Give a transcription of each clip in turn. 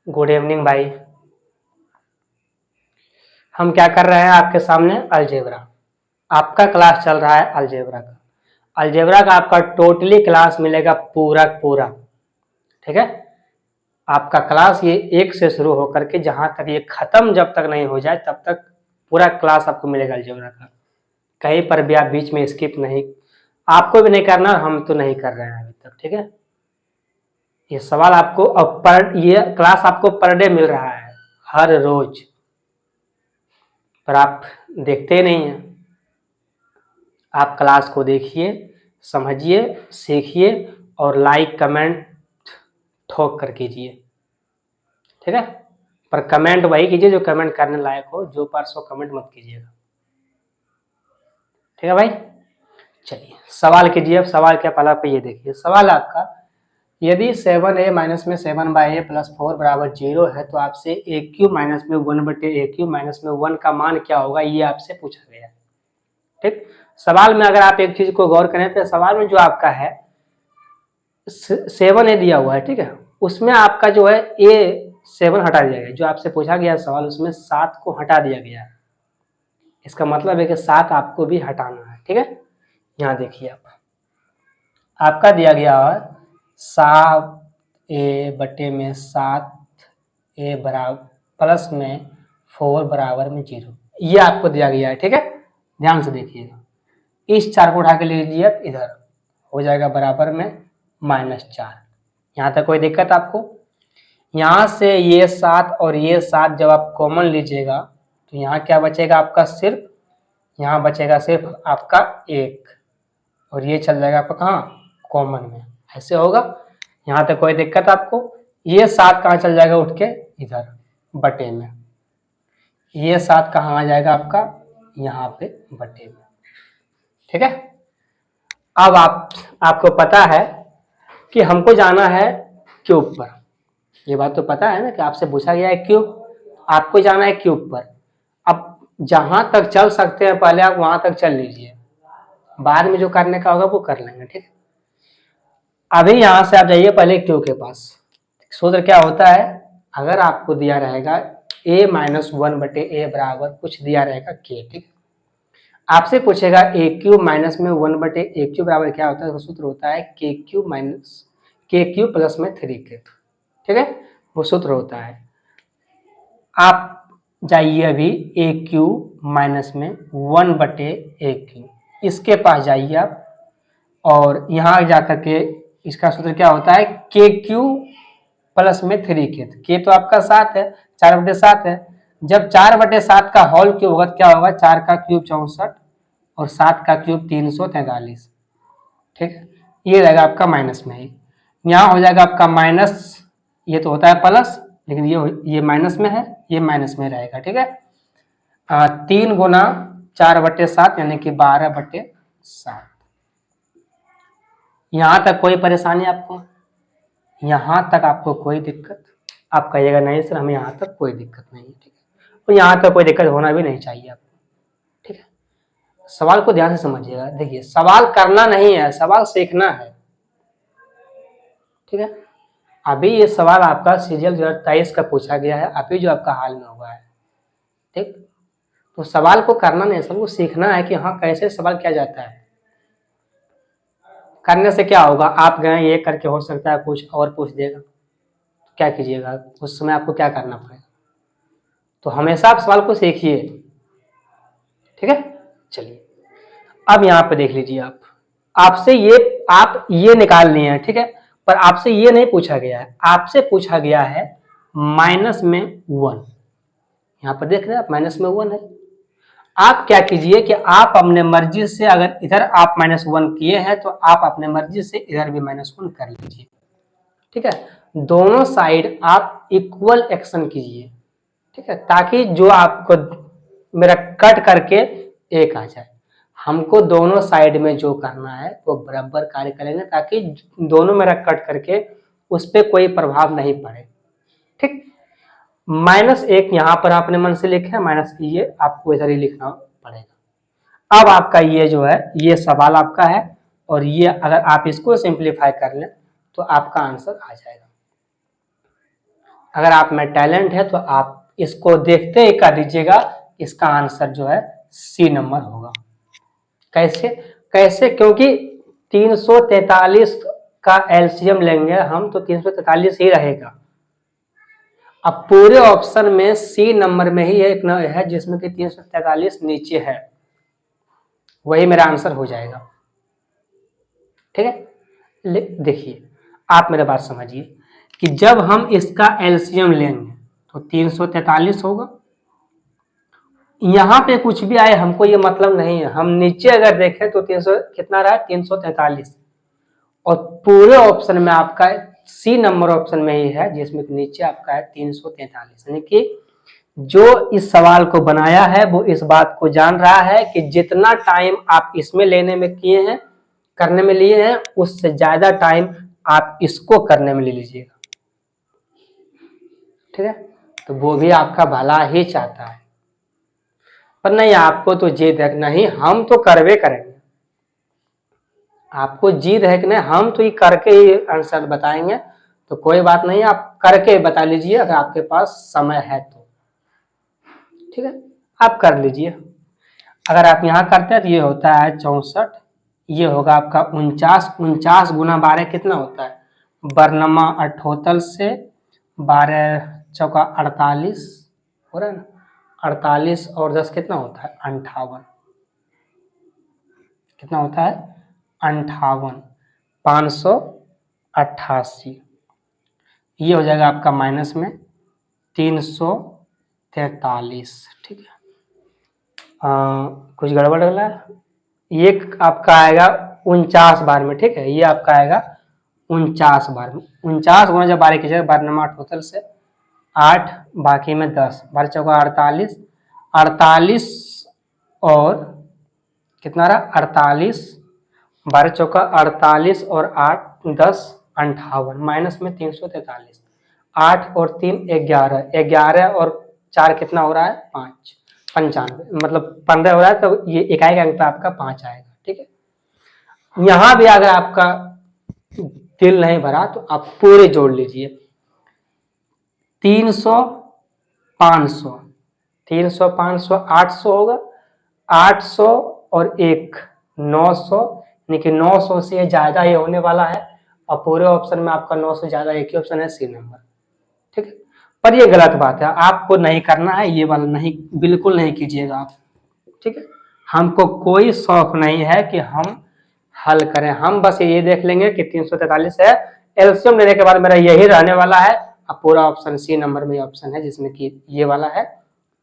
Good evening भाई। हम क्या कर रहे हैं आपके सामने अलजेब्रा। आपका क्लास चल रहा है अलजेब्रा का। अलजेब्रा का आपका टोटली क्लास मिलेगा पूरा पूरा, ठीक है। आपका क्लास ये एक से शुरू होकर के जहां तक ये खत्म जब तक नहीं हो जाए तब तक पूरा क्लास आपको मिलेगा अलजेब्रा का। कहीं पर भी आप बीच में स्किप नहीं, आपको भी नहीं करना, हम तो नहीं कर रहे हैं अभी तक, ठीक है। ये सवाल आपको ये क्लास आपको पर डे मिल रहा है, हर रोज, पर आप देखते नहीं हैं। आप क्लास को देखिए, समझिए, सीखिए और लाइक कमेंट ठोक कर कीजिए, ठीक है। पर कमेंट वही कीजिए जो कमेंट करने लायक हो, जो परसों कमेंट मत कीजिएगा, ठीक है भाई। चलिए सवाल कीजिए। अब सवाल क्या, पहला पे ये देखिए सवाल आपका, यदि 7a माइनस में 7/a प्लस 4 बराबर 0 है तो आपसे a क्यूब माइनस में 1/a क्यूब माइनस में 1 का मान क्या होगा, ये आपसे पूछा गया है, ठीक। सवाल में अगर आप एक चीज को गौर करें तो सवाल में जो आपका है 7a दिया हुआ है, ठीक है। उसमें आपका जो है a7 हटा दिया गया, जो आपसे पूछा गया सवाल उसमें 7 को हटा दिया गया है। इसका मतलब है कि 7 आपको भी हटाना है, ठीक है। यहाँ देखिए आपका दिया गया है 7a/7a बराबर प्लस में 4 बराबर में 0, ये आपको दिया गया है, ठीक है। ध्यान से देखिएगा, इस 4 को उठा के ले लीजिए, इधर हो जाएगा बराबर में -4। यहाँ तक कोई दिक्कत आपको? यहाँ से ये 7 और ये 7 जब आप कॉमन लीजिएगा तो यहाँ क्या बचेगा आपका, सिर्फ यहाँ बचेगा सिर्फ आपका 1, और ये चल जाएगा आपका कहाँ, कॉमन में, ऐसे होगा। यहाँ तक कोई दिक्कत आपको? ये 7 कहाँ चल जाएगा उठ के, इधर बटे में, ये 7 कहाँ आ जाएगा आपका, यहाँ पे बटे में, ठीक है। अब आपको पता है कि हमको जाना है क्यूब पर, ये बात तो पता है ना कि आपसे पूछा गया है क्यूब, आपको जाना है क्यूब पर। अब जहां तक चल सकते हैं पहले आप वहां तक चल लीजिए, बाद में जो करने का होगा वो कर लेंगे, ठीक है। अभी यहां से आप जाइए पहले क्यू के पास। सूत्र क्या होता है, अगर आपको दिया रहेगा a-1/a बराबर कुछ दिया रहेगा k, ठीक है। आपसे पूछेगा a क्यूब माइनस में 1/a क्यूब बराबर क्या होता है, तो सूत्र होता है k cube minus k cube plus में 3k, ठीक है, वो सूत्र होता है। आप जाइए अभी a क्यूब माइनस में 1/a क्यूब, इसके पास जाइए आप, और यहाँ जाकर के इसका सूत्र क्या होता है, k क्यूब प्लस में 3k। k तो आपका 7 है, 4/7 है। जब 4/7 का होल क्यूब होगा क्या होगा, 4 का क्यूब 64 और 7 का क्यूब 343, ठीक है। ये रहेगा आपका माइनस में ही, यहाँ हो जाएगा आपका माइनस, ये तो होता है प्लस, लेकिन ये माइनस में है, ये माइनस में रहेगा, ठीक है। 3 गुना 4/7 यानी कि 12/7। यहाँ तक कोई परेशानी आपको? यहाँ तक आपको कोई दिक्कत? आप कहिएगा नहीं सर हमें यहाँ तक कोई दिक्कत नहीं है, ठीक है। और यहाँ तक कोई दिक्कत होना भी नहीं चाहिए आपको, ठीक है। सवाल को ध्यान से समझिएगा। देखिए सवाल करना नहीं है, सवाल सीखना है, ठीक है। अभी ये सवाल आपका सीरियल 2023 का पूछा गया है, अभी जो आपका हाल में हुआ है, ठीक। तो सवाल को करना नहीं, सबको सीखना है कि हाँ कैसे सवाल किया जाता है। करने से क्या होगा, आप गए ये करके हो सकता है कुछ और पूछ देगा, क्या कीजिएगा उस समय, आपको क्या करना पड़ेगा। तो हमेशा आप सवाल को सीखिए, ठीक है। चलिए अब यहाँ पे देख लीजिए, आपसे आप ये निकाल लिए हैं, ठीक है। पर आपसे ये नहीं पूछा गया है, आपसे पूछा गया है -1। यहाँ पर देख रहे हैं आप -1 है। आप क्या कीजिए कि आप अपने मर्जी से, अगर इधर आप -1 किए हैं तो आप अपने मर्जी से इधर भी -1 कर लीजिए, ठीक है। दोनों साइड आप इक्वल एक्शन कीजिए, ठीक है, ताकि जो आपको मेरा कट करके एक आ जाए। हमको दोनों साइड में जो करना है वो बराबर कार्य करेंगे, ताकि दोनों मेरा कट करके उस पर कोई प्रभाव नहीं पड़े, ठीक। -1 यहाँ पर आपने मन से लिखे, माइनस ये आपको इधर ही लिखना पड़ेगा। अब आपका ये जो है ये सवाल आपका है, और ये अगर आप इसको सिंप्लीफाई कर लें तो आपका आंसर आ जाएगा। अगर आप में टैलेंट है तो आप इसको देखते ही कर दीजिएगा, इसका आंसर जो है सी नंबर होगा। कैसे कैसे? क्योंकि 343 का एलसीएम लेंगे हम तो 343 ही रहेगा। अब पूरे ऑप्शन में सी नंबर में ही एक न है जिसमें कि 343 नीचे है, वही मेरा आंसर हो जाएगा। ठीक है, देखिए आप मेरे बात समझिए कि जब हम इसका एलसीएम लेंगे तो 343 होगा। यहाँ पे कुछ भी आए हमको ये मतलब नहीं है, हम नीचे अगर देखें तो 300 कितना रहा है 343, और पूरे ऑप्शन में आपका सी नंबर ऑप्शन में ही है जिसमें नीचे आपका है 343। यानी कि जो इस सवाल को बनाया है वो इस बात को जान रहा है कि जितना टाइम आप इसमें लेने में किए हैं, करने में लिए हैं, उससे ज्यादा टाइम आप इसको करने में ले लीजिएगा। ठीक है, तो वो भी आपका भला ही चाहता है, पर नहीं आपको तो जिद है कि नहीं हम तो करवे करेंगे। आपको जिद है कि नहीं हम तो ये करके ही आंसर बताएंगे, तो कोई बात नहीं, आप करके बता लीजिए अगर आपके पास समय है तो। ठीक है, आप कर लीजिए। अगर आप यहाँ करते हैं तो ये होता है 64, ये होगा आपका 49। 49 गुना 12 कितना होता है? बरनमा 78 से 12 चौका 48 हो रहा है ना, 48 और 10 कितना होता है? 58। कितना होता है? 58, 588। ये हो जाएगा आपका माइनस में 343। ठीक है, कुछ गड़बड़ लग रहा है, ये आपका आएगा 49 बार में। ठीक है, ये आपका आएगा 49 बार में। 49 गुना जब 12 कीजिएगा, 12 नंबर टोटल से 8, बाकी में 10, 12 चौका 48, 48 और कितना रहा? 48, 12 चौका 48 और 8 10 58, माइनस में 343। 8 और 3 11, 11 और 4 कितना हो रहा है? 5, 95, मतलब 15 हो रहा है, तो ये इकाई अंक पे आपका 5 आएगा। ठीक है, यहां भी अगर आपका दिल नहीं भरा तो आप पूरे जोड़ लीजिए। 300 500, 300 500 800 होगा, 800 और 1 900, यानी कि 900 से ज्यादा ही होने वाला है, और पूरे ऑप्शन में आपका 900 से ज्यादा एक ही ऑप्शन है सी नंबर। ठीक है, पर ये गलत बात है, आपको नहीं करना है, ये वाला नहीं, बिल्कुल नहीं कीजिएगा आप। ठीक है, हमको कोई शौक नहीं है कि हम हल करें, हम बस ये देख लेंगे कि 343 है, एलसीएम लेने के बाद मेरा यही रहने वाला है। अब पूरा ऑप्शन सी नंबर में ऑप्शन है जिसमें कि ये वाला है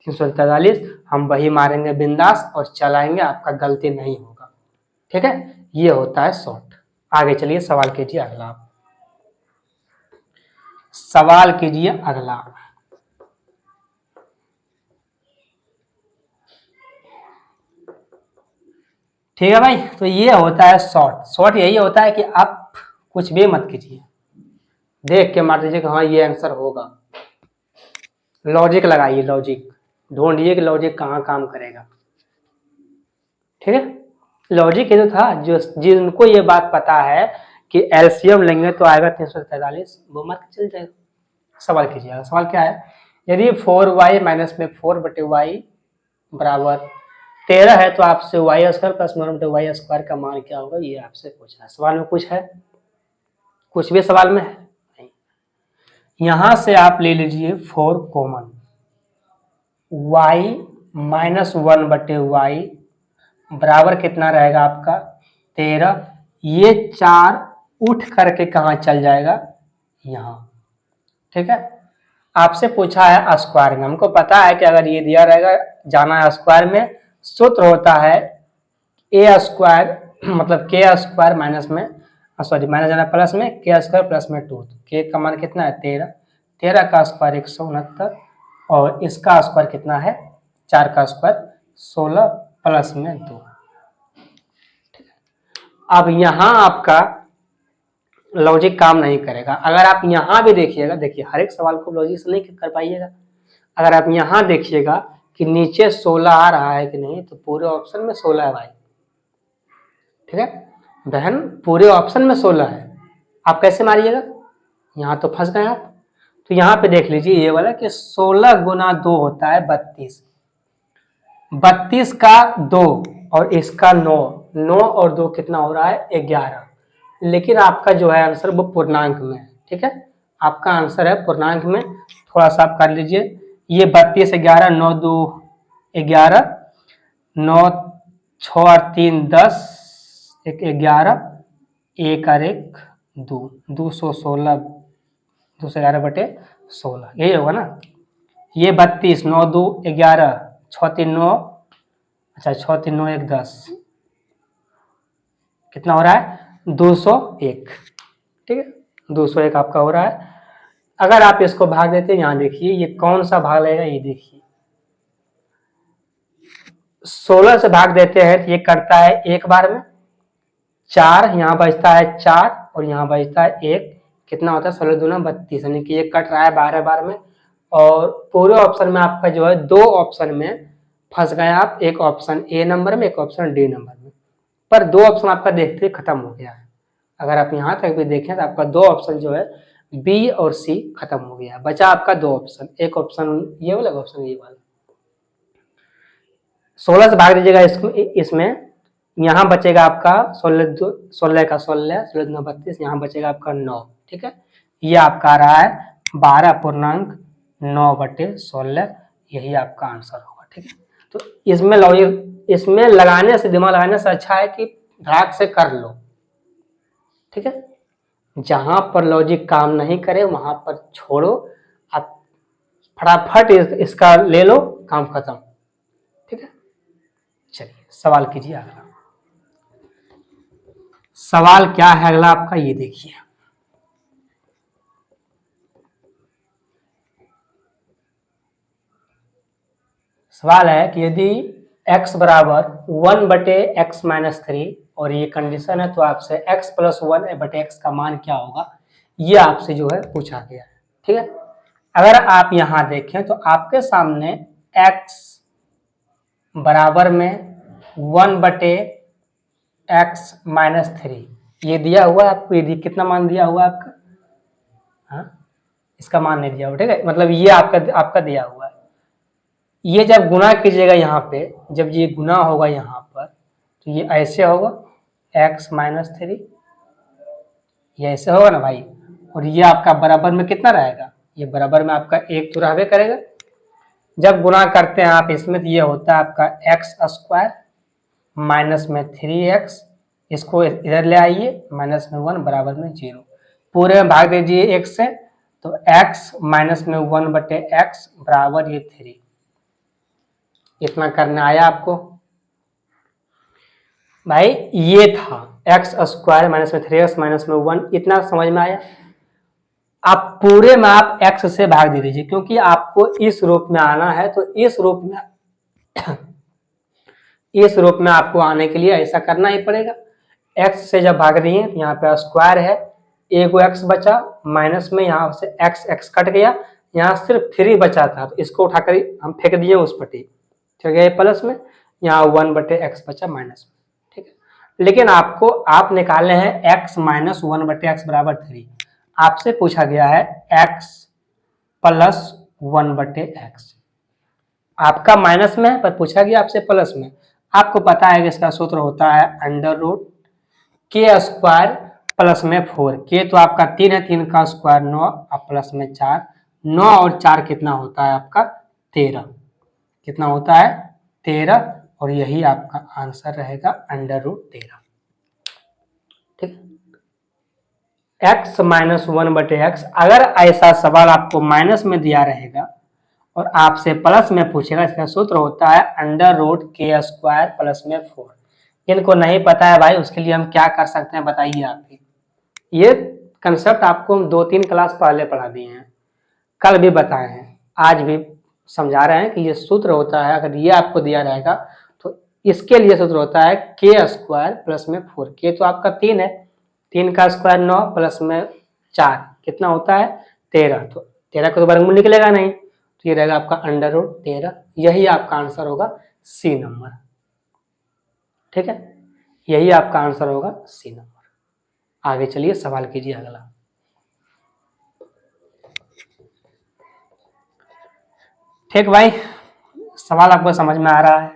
343, हम वही मारेंगे बिंदास और चलाएंगे, आपका गलती नहीं होगा। ठीक है, ये होता है शॉर्ट। आगे चलिए, सवाल कीजिए अगला। सवाल कीजिए अगला। ठीक है भाई, तो ये होता है शॉर्ट। शॉर्ट यही होता है कि आप कुछ भी मत कीजिए, देख के मार दीजिए कि हाँ ये आंसर होगा। लॉजिक लगाइए, लॉजिक ढूंढिए कि लॉजिक कहाँ काम करेगा। ठीक है, लॉजिक ये तो था, जो जिनको ये बात पता है कि एलसीएम लेंगे तो आएगा 343, वो मत चल जाएगा। सवाल कीजिएगा। सवाल क्या है? यदि 4y माइनस में 4/y बराबर 13 है तो आपसे y square plus 1/y square का मान क्या होगा, ये आपसे पूछा है। सवाल में कुछ है? कुछ भी सवाल में है नहीं। यहां से आप ले लीजिए 4 कॉमन, y माइनस 1/y बराबर कितना रहेगा आपका? 13। ये 4 उठ करके कहाँ चल जाएगा? यहाँ। ठीक है, आपसे पूछा है स्क्वायर में, हमको पता है कि अगर ये दिया रहेगा जाना है स्क्वायर में, सूत्र होता है ए स्क्वायर मतलब के स्क्वायर माइनस में, सॉरी माइनस जाना प्लस में, के स्क्वायर प्लस में 2, के का मान कितना है? 13। 13 का स्क्वायर 169, और इसका स्क्वायर कितना है? 4 का स्क्वायर 16 प्लस में 2। अब यहां आपका लॉजिक काम नहीं करेगा। अगर आप यहां भी देखिएगा, देखिए हर एक सवाल को लॉजिक से नहीं कर पाइएगा। अगर आप यहां देखिएगा कि नीचे 16 आ रहा है कि नहीं, तो पूरे ऑप्शन में 16 है भाई। ठीक है बहन, पूरे ऑप्शन में 16 है, आप कैसे मारिएगा? यहां तो फंस गए आप। तो यहाँ पे देख लीजिए ये वाला कि 16 गुना 2 होता है 32। 32 का 2 और इसका 9, 9 और 2 कितना हो रहा है 11। लेकिन आपका जो है आंसर वो पूर्णांक में है, ठीक है, आपका आंसर है पूर्णांक में। थोड़ा सा आप कर लीजिए, ये 32 11, 9 2 11, 9 6 और 3 10, 1 11, 1 और 1 2, 216, 211/16 यही होगा ना। ये 32, 9 2 11, 6 3 9, अच्छा 6 3 9 1 10, कितना हो रहा है 201, ठीक है, 201 आपका हो रहा है। अगर आप इसको भाग देते हैं, यहाँ देखिए ये कौन सा भाग लगेगा, ये देखिए 16 से भाग देते हैं तो ये करता है एक बार में 4, यहाँ बचता है 4 और यहाँ बचता है 1, कितना होता है 16 दूना 32, यानी कि ये कट रहा है 12 बार में। और पूरे ऑप्शन में आपका जो है 2 ऑप्शन में फंस गए आप, एक ऑप्शन ए नंबर में, एक ऑप्शन डी नंबर में, पर 2 ऑप्शन आपका देखते ही खत्म हो गया है। अगर आप यहाँ तक भी देखें तो आपका 2 ऑप्शन जो है बी और सी खत्म हो गया, बचा आपका 2 ऑप्शन, एक ऑप्शन ये वाला, ऑप्शन ये वाला। 16 से भाग दीजिएगा इसमें, यहाँ बचेगा आपका 16 का 16, 16 दूना 32, यहाँ बचेगा आपका 9, ठीक है, ये आपका आ रहा है 12.9/16, यही आपका आंसर होगा, ठीक है। तो इसमें लॉजिक, इसमें लगाने से, दिमाग लगाने से अच्छा है कि धड़ाक से कर लो, ठीक है। जहां पर लॉजिक काम नहीं करे वहां पर छोड़ो, आप फटाफट इसका ले लो, काम खत्म, ठीक है। चलिए सवाल कीजिए अगला। सवाल क्या है अगला आपका, ये देखिए। सवाल है कि यदि x बराबर 1/x-3 और ये कंडीशन है तो आपसे x + 1/x का मान क्या होगा, ये आपसे जो है पूछा गया है, ठीक है। अगर आप यहां देखें तो आपके सामने x बराबर में 1/x-3 ये दिया हुआ है आपको, ये कितना मान दिया हुआ है आपका, हाँ इसका मान नहीं दिया हुआ, ठीक है, मतलब ये आपका दिया हुआ है। ये जब गुना कीजिएगा यहाँ पे, जब ये गुना होगा यहाँ पर तो ये ऐसे होगा x-3, ये ऐसे होगा ना भाई, और ये आपका बराबर में कितना रहेगा, ये बराबर में आपका 1 तो रहबे करेगा। जब गुना करते हैं आप इसमें तो ये होता है आपका x² माइनस में 3x, इसको इधर ले आइए, माइनस में 1 बराबर में 0, पूरे में भाग दीजिए 1 से, तो x माइनस में 1/x बराबर ये 3, इतना करना आया आपको भाई, ये था x² माइनस में 3x माइनस में 1, इतना समझ में आया। आप पूरे में आप x से भाग दे दीजिए, क्योंकि आपको इस रूप में आना है, तो इस रूप में इस रूप में आपको आने के लिए ऐसा करना ही पड़ेगा। x से जब भाग रही है तो यहाँ पे स्क्वायर है, एगो x बचा, माइनस में यहाँ से x कट गया, यहाँ सिर्फ 3 बचा था तो इसको उठाकर हम फेंक दिए उस पट्टी, ठीक है, प्लस में यहाँ 1/x बचा माइनस में, ठीक है। लेकिन आपको आप निकालने हैं x माइनस 1/x बराबर 3, आपसे पूछा गया है x प्लस 1/x, आपका माइनस में है पर पूछा गया आपसे प्लस में। आपको पता है कि इसका सूत्र होता है √k² प्लस में 4, के तो आपका 3 है, 3 का स्क्वायर 9 और प्लस में 4, 9 और 4 कितना होता है आपका 13, कितना होता है 13, और यही आपका आंसर रहेगा √13, ठीक है। x माइनस 1/x, अगर ऐसा सवाल आपको माइनस में दिया रहेगा और आपसे प्लस में पूछेगा, इसका सूत्र होता है √k² प्लस में 4। इनको नहीं पता है भाई, उसके लिए हम क्या कर सकते हैं बताइए आप ही। ये कंसेप्ट आपको हम 2-3 क्लास पहले पढ़ा दिए हैं, कल भी बताए हैं, आज भी समझा रहे हैं कि ये सूत्र होता है, अगर ये आपको दिया रहेगा तो इसके लिए सूत्र होता है k² प्लस में 4, के तो आपका 3 है, 3 का स्क्वायर 9 प्लस में 4 कितना होता है 13, तो 13 को तो वर्गमूल निकलेगा नहीं, तो ये रहेगा आपका √13, यही आपका आंसर होगा सी नंबर, ठीक है, यही आपका आंसर होगा सी नंबर। आगे चलिए सवाल कीजिए अगला। ठीक भाई, सवाल आपको समझ में आ रहा है?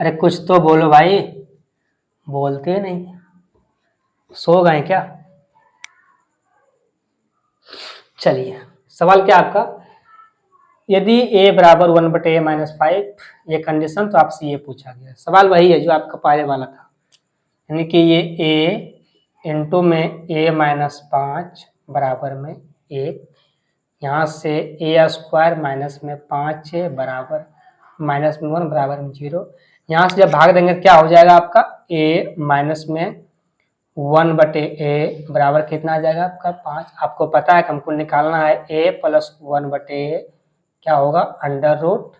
अरे कुछ तो बोलो भाई, बोलते नहीं, सो गए क्या? चलिए, सवाल क्या आपका, यदि a बराबर 1/a-5 ये कंडीशन, तो आपसे ये पूछा गया। सवाल वही है जो आपका पहले वाला था, यानी कि ये a इंटू में a-5 बराबर में 1, यहाँ से a² माइनस में 5 बराबर माइनस में 1 बराबर में 0। यहाँ से जब भाग देंगे क्या हो जाएगा आपका, a माइनस में 1/a बराबर कितना आ जाएगा आपका 5। आपको पता है कि हमको निकालना है a प्लस 1/a क्या होगा, अंडर रूट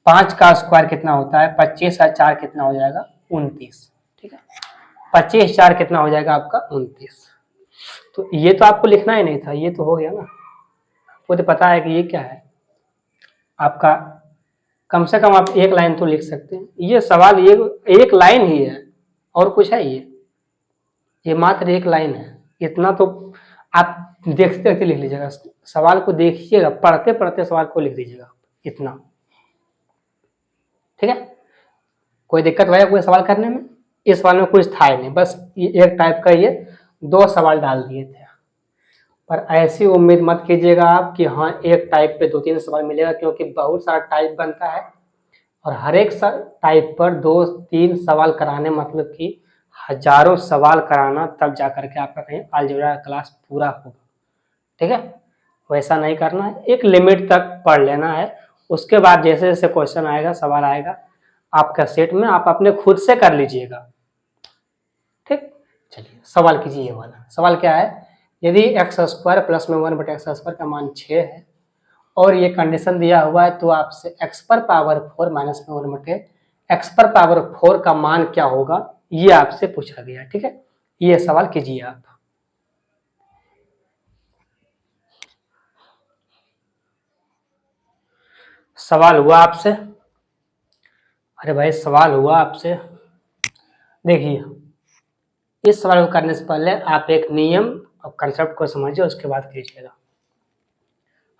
5 का स्क्वायर कितना होता है 25 और 4 कितना हो जाएगा 29। ठीक है, 25 4 कितना हो जाएगा आपका 29। तो ये तो आपको लिखना ही नहीं था, ये तो हो गया ना, आपको तो पता है कि ये क्या है आपका, कम से कम आप एक लाइन तो लिख सकते हैं। ये सवाल ये एक लाइन ही है और कुछ है, ये मात्र एक लाइन है। इतना तो आप देखते देखते लिख लीजिएगा, सवाल को देखिएगा, पढ़ते पढ़ते सवाल को लिख दीजिएगा इतना। ठीक है, कोई दिक्कत भैया कोई सवाल करने में? इस सवाल में कुछ था ही नहीं, बस एक टाइप का ये 2 सवाल डाल दिए थे। पर ऐसी उम्मीद मत कीजिएगा आप कि हाँ एक टाइप पे 2-3 सवाल मिलेगा, क्योंकि बहुत सारा टाइप बनता है और हर एक टाइप पर 2-3 सवाल कराने मतलब कि हजारों सवाल कराना, तब जा करके आपका कहीं अलजेब्रा क्लास पूरा होगा। ठीक है, वैसा नहीं करना है, एक लिमिट तक पढ़ लेना है। उसके बाद जैसे जैसे क्वेश्चन आएगा, सवाल आएगा आपका सेट में, आप अपने खुद से कर लीजिएगा। ठीक, चलिए सवाल कीजिए। ये वाला सवाल क्या है, यदि x² प्लस में 1/x² का मान 6 है और ये कंडीशन दिया हुआ है, तो आपसे x⁴ माइनस में 1/x⁴ का मान क्या होगा, ये आपसे पूछा गया। ठीक है, ये सवाल कीजिए आप। सवाल हुआ आपसे? अरे भाई सवाल हुआ आपसे? देखिए, इस सवाल को करने से पहले आप एक नियम और कंसेप्ट को समझिए, उसके बाद कीजिएगा।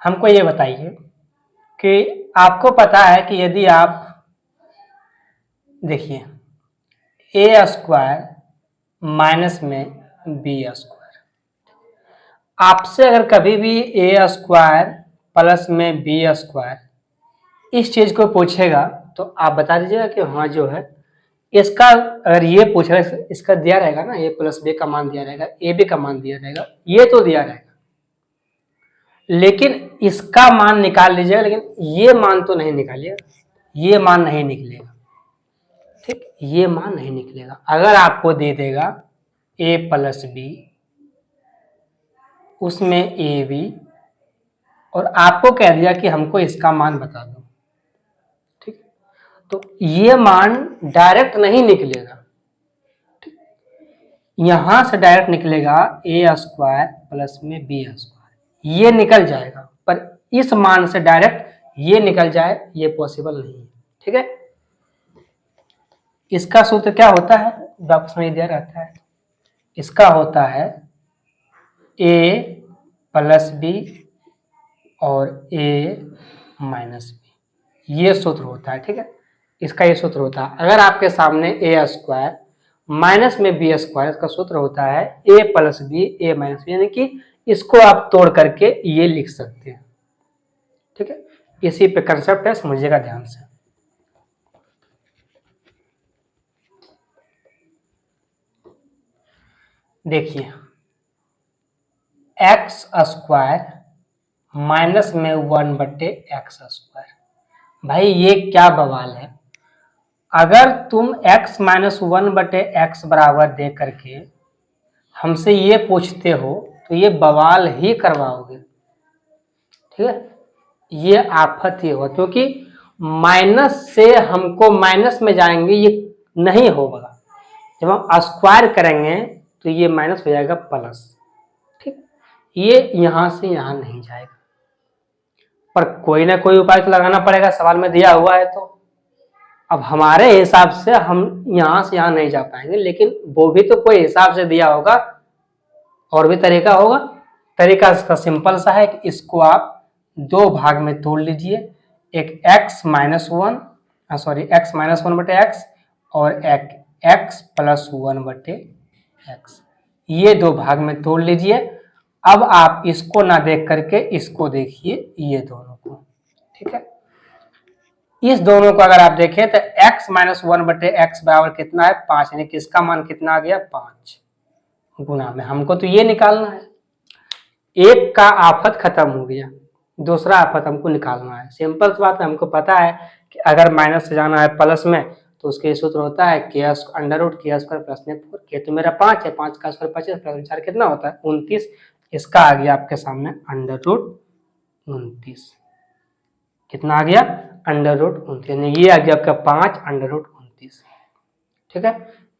हमको ये बताइए कि आपको पता है कि यदि आप देखिए a² माइनस में b², आपसे अगर कभी भी a² प्लस में b² इस चीज को पूछेगा, तो आप बता दीजिएगा कि हाँ जो है इसका, अगर ये पूछेगा इसका दिया रहेगा ना, a प्लस b का मान दिया रहेगा, ab का मान दिया रहेगा, ये तो दिया रहेगा, लेकिन इसका मान निकाल लीजिएगा, लेकिन ये मान तो नहीं निकालिएगा, ये मान नहीं निकलेगा। ठीक, ये मान नहीं निकलेगा। अगर आपको दे देगा a प्लस b, उसमें ab, और आपको कह दिया कि हमको इसका मान बता दो, ठीक, तो ये मान डायरेक्ट नहीं निकलेगा। ठीक, यहां से डायरेक्ट निकलेगा a² प्लस में b², ये निकल जाएगा, पर इस मान से डायरेक्ट ये निकल जाए ये पॉसिबल नहीं है। ठीक है, इसका सूत्र क्या होता है, बॉक्स में दिया रहता है, इसका होता है a प्लस b और a माइनस b, ये सूत्र होता है। ठीक है, इसका ये सूत्र होता है। अगर आपके सामने a² माइनस में b², इसका सूत्र होता है a plus b a minus b, यानी कि इसको आप तोड़ करके ये लिख सकते हैं। ठीक है, इसी पे कंसेप्ट है, समझिएगा ध्यान से। देखिए x² माइनस में 1/x², भाई ये क्या बवाल है। अगर तुम x माइनस 1/x बराबर दे करके हमसे ये पूछते हो, तो ये बवाल ही करवाओगे। ठीक है, ये आफत ही होगा, क्योंकि माइनस से हमको माइनस में जाएंगे ये नहीं होगा। जब हम स्क्वायर करेंगे तो ये माइनस हो जाएगा प्लस। ठीक, ये यहां से यहां नहीं जाएगा, पर कोई ना कोई उपाय तो लगाना पड़ेगा, सवाल में दिया हुआ है तो। अब हमारे हिसाब से हम यहां से यहां नहीं जा पाएंगे, लेकिन वो भी तो कोई हिसाब से दिया होगा, और भी तरीका होगा। तरीका इसका सिंपल सा है कि इसको आप 2 भाग में तोड़ लीजिए, एक x-1 x-1/x और एक x+1/x, ये दो भाग में तोड़ लीजिए। अब आप इसको ना देख करके इसको देखिए, ये दोनों को, ठीक है। इस दोनों को अगर आप देखें तो x-1/x बराबर कितना है 5, यानी कि इसका मान कितना आ गया 5 गुना में। हमको तो ये निकालना है, एक का आफत खत्म हो गया, दूसरा आफत हमको निकालना है। सिंपल सी बात है, हमको पता है कि अगर माइनस से जाना है प्लस में तो उसके सूत्र होता है k² + 4 k तो मेरा 5 है, 5 का स्क्वायर 25 + 4 कितना होता है 29। इसका आ गया आपके सामने √29, कितना आ गया √29, यानी ये आ गया आपका 5 √29, ठीक है।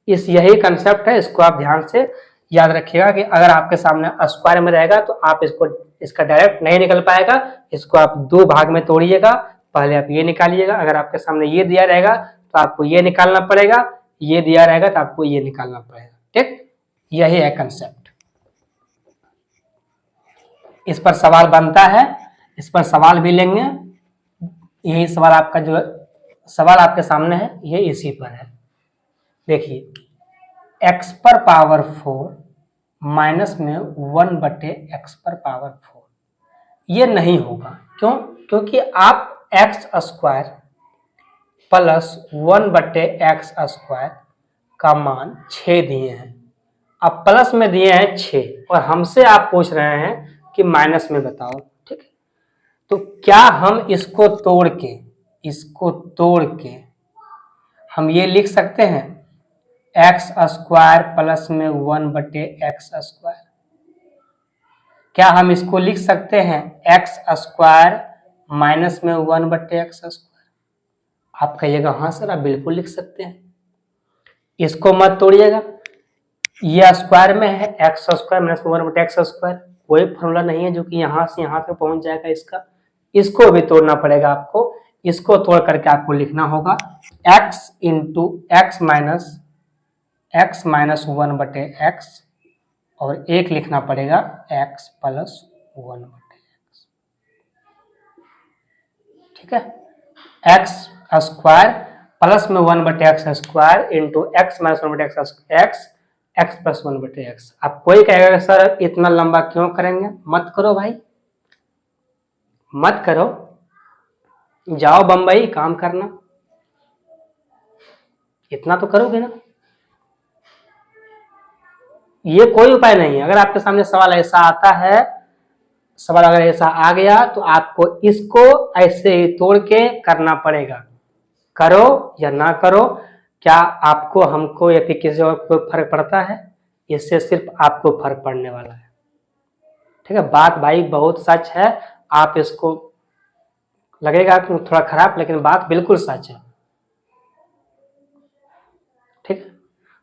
यही कंसेप्ट है, इसको आप ध्यान से याद रखिएगा कि अगर आपके सामने स्क्वायर में रहेगा तो आप इसका डायरेक्ट नहीं निकल पाएगा, इसको आप दो भाग में तोड़िएगा, पहले आप ये निकालिएगा। अगर आपके सामने ये दिया रहेगा तो आपको ये निकालना पड़ेगा, ये दिया रहेगा तो आपको ये निकालना पड़ेगा, ठीक। यही है कंसेप्ट। इस पर सवाल बनता है, इस पर सवाल भी लेंगे। यही सवाल आपका जो सवाल आपके सामने है ये इसी पर है। देखिए x⁴ माइनस में 1/x⁴ ये नहीं होगा, क्यों? क्योंकि आप x² + 1/x² का मान 6 दिए हैं, अब प्लस में दिए हैं 6 और हमसे आप पूछ रहे हैं कि माइनस में बताओ, ठीक है। तो क्या हम इसको तोड़ के हम ये लिख सकते हैं x² प्लस में 1/x²? क्या हम इसको लिख सकते हैं x² माइनस में 1/x²? आप कहिएगा हाँ सर आप बिल्कुल लिख सकते हैं, इसको मत तोड़िएगा, ये स्क्वायर में है x² माइनस 1/x², कोई फॉर्मूला नहीं है जो कि यहाँ से यहाँ पे पहुंच जाएगा इसका, इसको भी तोड़ना पड़ेगा आपको। इसको तोड़ करके आपको लिखना होगा x × x माइनस 1/x और एक लिखना पड़ेगा x + 1/x, ठीक है। x² प्लस में 1/x² into x minus 1/x x + 1/x। अब कोई कहेगा सर इतना लंबा क्यों करेंगे? मत करो भाई, मत करो, जाओ बंबई काम करना, इतना तो करोगे ना। ये कोई उपाय नहीं है। अगर आपके सामने सवाल ऐसा आता है, सवाल अगर ऐसा आ गया तो आपको इसको ऐसे ही तोड़ के करना पड़ेगा, करो या ना करो, क्या आपको हमको या फिर किसी और को फर्क पड़ता है? इससे सिर्फ आपको फर्क पड़ने वाला है, ठीक है। बात भाई बहुत सच है, आप इसको लगेगा कि थोड़ा खराब, लेकिन बात बिल्कुल सच है, ठीक है।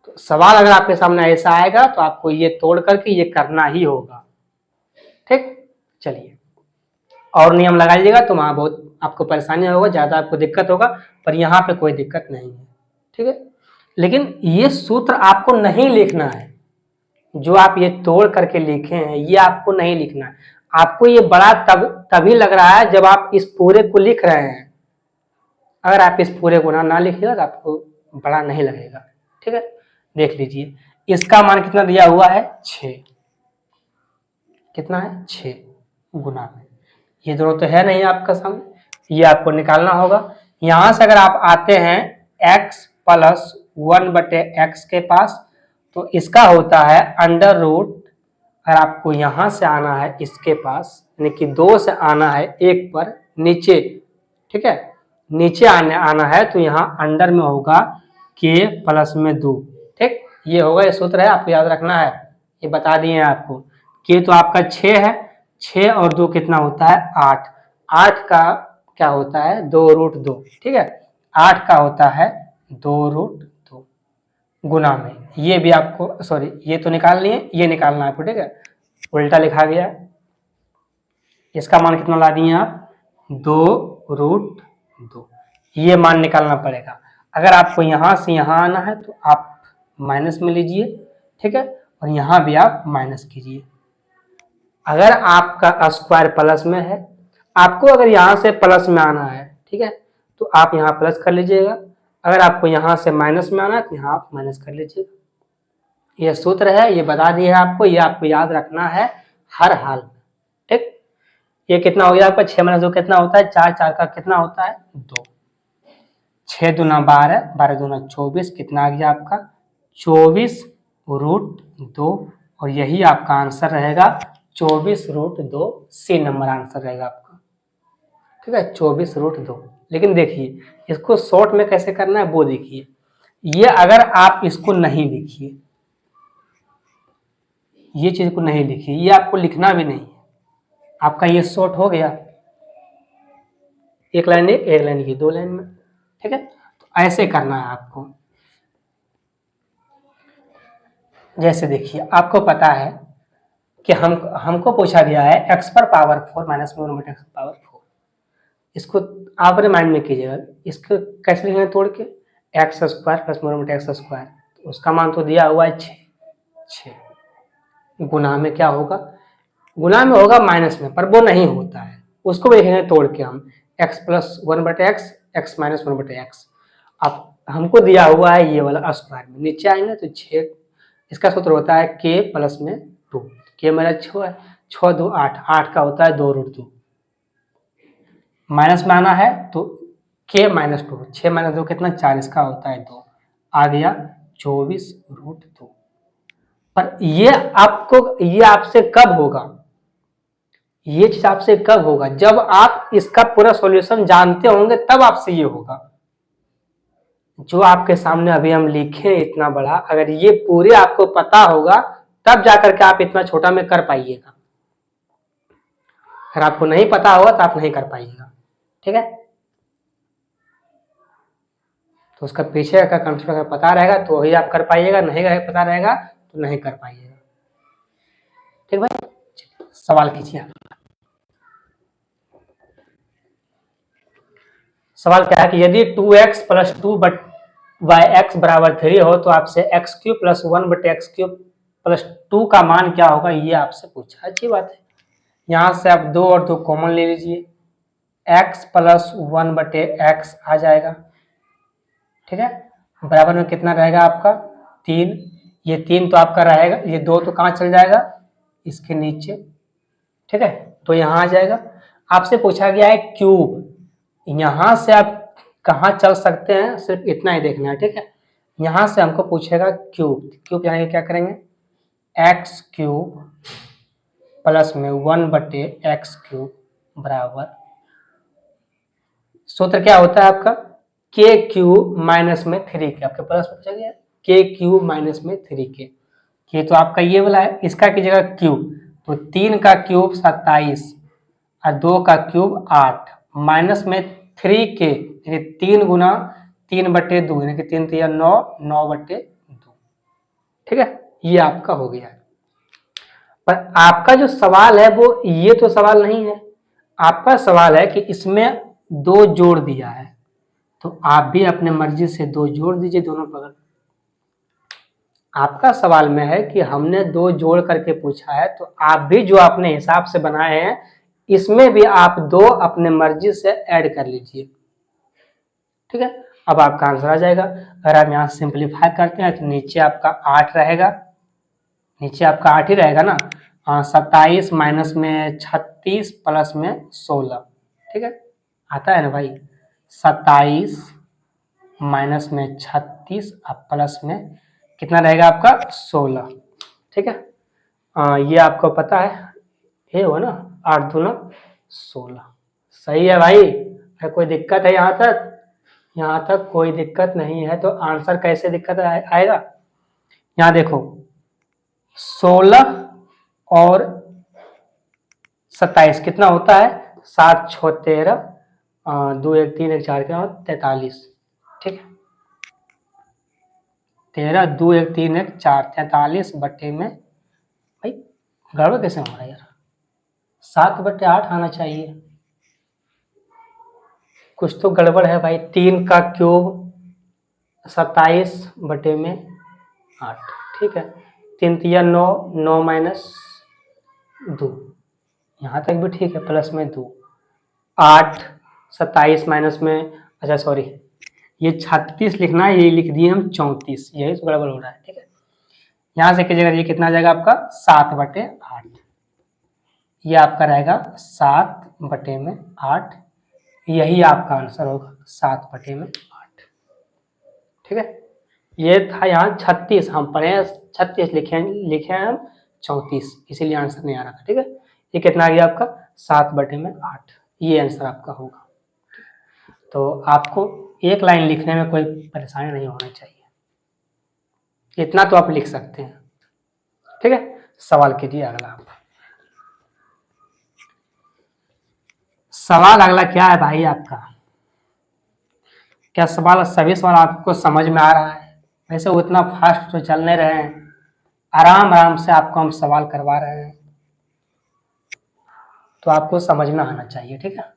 तो सवाल अगर आपके सामने ऐसा आएगा तो आपको ये तोड़ करके ये करना ही होगा, ठीक। चलिए और नियम लगाइएगा तो वहां बहुत आपको परेशानी होगा, ज्यादा आपको दिक्कत होगा, पर यहाँ पे कोई दिक्कत नहीं है, ठीक है। लेकिन ये सूत्र आपको नहीं लिखना है, जो आप ये तोड़ करके लिखे हैं ये आपको नहीं लिखना है। आपको ये बड़ा तभी लग रहा है जब आप इस पूरे को लिख रहे हैं। अगर आप इस पूरे को ना लिखिएगा तो आपको बड़ा नहीं लगेगा, ठीक है। देख लीजिए इसका मान कितना दिया हुआ है 6, कितना है 6 गुना में, ये दोनों तो है नहीं आपका सामने, ये आपको निकालना होगा। यहां से अगर आप आते हैं x + 1/x के पास तो इसका होता है √, अगर आपको यहां से आना है इसके पास, यानी कि 2 से आना है 1 पर नीचे, ठीक है, नीचे आना है तो यहाँ अंडर में होगा k + में 2, ठीक। ये होगा, ये सूत्र है, आपको याद रखना है, ये बता दिए हैं आपको। k तो आपका 6 है, 6 और 2 कितना होता है 8, 8 का क्या होता है 2√2, ठीक है, 8 का होता है 2√2 गुना में, ये भी आपको सॉरी ये तो निकाल लिए, ये निकालना है आपको, ठीक है, उल्टा लिखा गया। इसका मान कितना ला दिए आप 2√2, ये मान निकालना पड़ेगा। अगर आपको यहाँ से यहाँ आना है तो आप माइनस में लीजिए, ठीक है, और यहाँ भी आप माइनस कीजिए। अगर आपका स्क्वायर प्लस में है, आपको अगर यहाँ से प्लस में आना है, ठीक है, तो आप यहाँ प्लस कर लीजिएगा। अगर आपको यहाँ से माइनस में आना है तो यहाँ आप माइनस कर लीजिएगा। ये सूत्र है, ये बता दिया है आपको, ये आपको याद रखना है हर हाल में। ठीक, ये कितना हो गया आपका 6 माइनस 2 कितना होता है, 4, 4 का कितना होता है 2, 6 दूना 12, 12 दूना 24, कितना आ गया आपका 24√2, और यही आपका आंसर रहेगा 24√2, सी नंबर आंसर रहेगा आपका। ठीक है, 24√2। लेकिन देखिए इसको शॉर्ट में कैसे करना है वो देखिए, ये अगर आप इसको नहीं लिखिए, ये चीज को नहीं लिखिए, ये आपको लिखना भी नहीं है, आपका ये शॉर्ट हो गया, एक लाइन एक लाइन की 2 लाइन में। ठीक है, तो ऐसे करना है आपको। जैसे देखिए आपको पता है कि हमको पूछा गया है x पर पावर 4 माइनस में 1 x पावर 4, इसको आप अपने माइंड में कीजिएगा, इसको कैसे लिखेंगे तोड़ के, x square plus 1 x square, तो उसका मान तो दिया हुआ है 6, गुना में क्या होगा, गुना में होगा माइनस में, पर वो नहीं होता है, उसको भी लिखेंगे तोड़ के हम, x plus 1/x, x minus 1/x। अब हमको दिया हुआ है ये वाला स्क्वायर में, नीचे आएंगे तो 6, इसका सूत्र होता है k प्लस में 2, k मेरा 6 है, 6 2 8, 8 का होता है 2√2, माइनस में आना है तो k माइनस 2, 6 माइनस 2 कितना 4, इसका होता है 2, आ गया 24√2। पर ये आपसे कब होगा, ये चीज आपसे कब होगा, जब आप इसका पूरा सॉल्यूशन जानते होंगे तब आपसे ये होगा। जो आपके सामने अभी हम लिखे इतना बड़ा, अगर ये पूरे आपको पता होगा तब जाकर के आप इतना छोटा में कर पाइएगा, अगर आपको नहीं पता होगा तो आप नहीं कर पाइएगा। ठीक है, तो उसका पीछे का कंसेप्ट अगर पता रहेगा तो ही आप कर पाइएगा, नहीं पता रहेगा तो नहीं कर पाइएगा। ठीक भाई, सवाल कीजिए। सवाल क्या है कि यदि 2x प्लस 2/x बराबर 3 हो तो आपसे x³ प्लस 1/x³ प्लस 2 का मान क्या होगा, ये आपसे पूछा। अच्छी बात है, यहाँ से आप 2 और 2 कॉमन ले लीजिए, x प्लस 1/x आ जाएगा। ठीक है, बराबर में कितना रहेगा आपका 3, ये 3 तो आपका रहेगा, ये 2 तो कहाँ चल जाएगा इसके नीचे। ठीक है, तो यहाँ आ जाएगा। आपसे पूछा गया है क्यूब, यहाँ से आप कहाँ चल सकते हैं सिर्फ इतना ही देखना है। ठीक है, यहाँ से हमको पूछेगा क्यूब, क्यूब यानी क्या करेंगे, x³ प्लस में 1/x³ बराबर, सूत्र क्या होता है आपका k³ माइनस में 3k, आपके प्लस पूछा गया k³ माइनस में 3k, ये तो आपका ये वाला है, इसका कीजिएगा क्यूब, तो 3 का क्यूब 27 और 2 का क्यूब 8 माइनस में 3k, 3 गुना 3/2 यानी कि 3 3 9, 9/2। ठीक है, ये आपका हो गया। पर आपका जो सवाल है वो ये तो सवाल नहीं है, आपका सवाल है कि इसमें 2 जोड़ दिया है, तो आप भी अपने मर्जी से 2 जोड़ दीजिए दोनों बगल। आपका सवाल में है कि हमने 2 जोड़ करके पूछा है, तो आप भी जो अपने हिसाब से बनाए हैं इसमें भी आप 2 अपने मर्जी से ऐड कर लीजिए। ठीक है, अब आपका आंसर आ जाएगा। अगर आप यहाँ सिंप्लीफाई करते हैं तो नीचे आपका 8 रहेगा, नीचे आपका 8 ही रहेगा ना, 27 माइनस में 36 प्लस में 16। ठीक है, आता है ना भाई, 27 माइनस में 36 अब प्लस में कितना रहेगा आपका 16। ठीक है, ये आपको पता है, ये हो ना 8 दूना 16, सही है भाई। अगर कोई दिक्कत है यहाँ तक कोई दिक्कत नहीं है, तो आंसर कैसे दिक्कत आएगा, यहाँ देखो 16 और 27 कितना होता है, 7 6 13, 2 1 3 1 4 के 43। ठीक है, 13 2 1 3 1 4, 43 बटे में, भाई गड़बड़ कैसे हो रहा है यार, 7/8 आना चाहिए, कुछ तो गड़बड़ है भाई। 3 का क्यूब 27 बटे में 8। ठीक है, 3 3 9, 9 माइनस 2, यहाँ तक भी ठीक है, प्लस में 2, 8 27 माइनस में, अच्छा सॉरी, ये 36 लिखना है, ये लिख दिए हम 34, यही तो गड़बड़ हो रहा है। ठीक है, यहाँ से कीजिएगा, ये कितना आ जाएगा आपका 7/8, ये आपका रहेगा 7/8, यही आपका आंसर होगा 7/8। ठीक है, ये था यहाँ 36, हम पढ़े 36 लिखे हैं हम 34, इसीलिए आंसर नहीं आ रहा था। ठीक है, ये कितना आ गया आपका 7/8, ये आंसर आपका होगा। तो आपको एक लाइन लिखने में कोई परेशानी नहीं होनी चाहिए, इतना तो आप लिख सकते हैं। ठीक है, सवाल कीजिए अगला आप। सवाल अगला क्या है भाई आपका? क्या सवाल, सभी सवाल आपको समझ में आ रहा है? वैसे उतना फास्ट तो चल नहीं रहे हैं, आराम आराम से आपको हम सवाल करवा रहे हैं, तो आपको समझ में आना चाहिए। ठीक है,